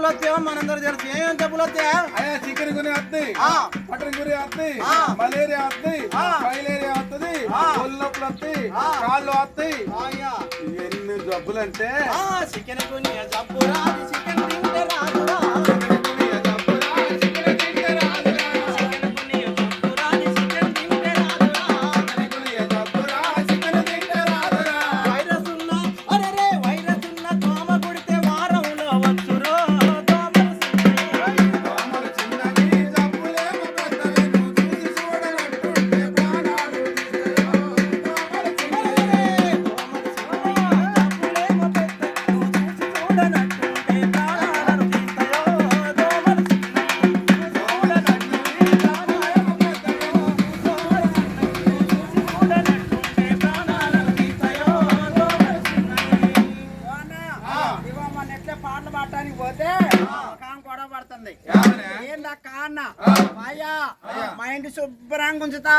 జబ్బులు వస్తాయో మనందరూ తెలుసు. ఏమేమి జబ్బులు వస్తాయా? అయ్యా చికెన్ గురి వస్తాయి, మటన్ గురి వస్తాయి, మలేరియా వస్తాయి, ఫైలేరియా వస్తుంది, ఒళ్ళు నొప్పులు వస్తాయి, కాళ్ళు వస్తాయి. ఎన్ని జబ్బులు అంటే చికెన్ గుని జబ్బు రాదు, చికెన్ తింటే రాదురా. పాటలు పాడటానికి పోతే గొడవ పడుతుంది. ఏందక్క అన్న, అయ్యా మా ఇంటి శుభ్రంగా ఉంచుతా,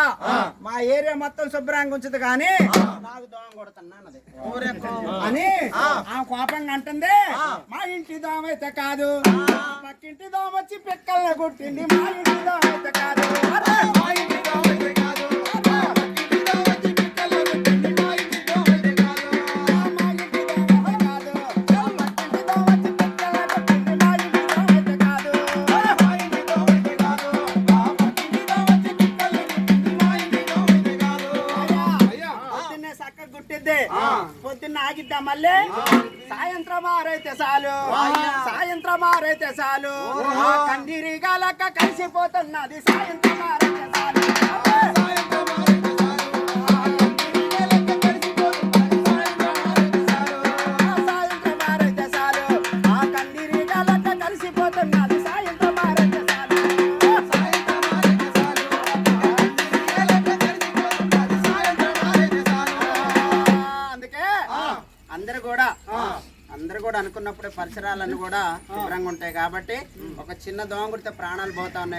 మా ఏరియా మొత్తం శుభ్రంగా ఉంచుతా, కానీ నాకు దోమ కొడుతున్నా అన్నది అని ఆ కోపంగా అంటుంది. మా ఇంటి దోమ అయితే కాదు, పక్కింటి దోమ వచ్చి పిక్కల్ని కొట్టింది. మా ఇంటి దోమ అయితే కాదు, మా ఇంటి దోమ అయితే కాదు. పొద్దున్న ఆగిద్దా మళ్ళీ సాయంత్రం ఆరైతే చాలు, సాయంత్రం ఆరైతే చాలు. కందిరిగాలక్క కలిసిపోతున్నది సాయంత్రం ఆరైతే చాలు. సాయంత్రం ఆరైతే చాలు, ఆ కందిరిగాలక్క కలిసిపోతున్నది సాయంత్రం ఆరైతే చాలు. అందరు కూడా అనుకున్నప్పుడే పరిసరాలన్నీ కూడా శుభ్రంగా ఉంటాయి కాబట్టి ఒక చిన్న దోమ కుడితే ప్రాణాలు పోతా ఉన్నాయి.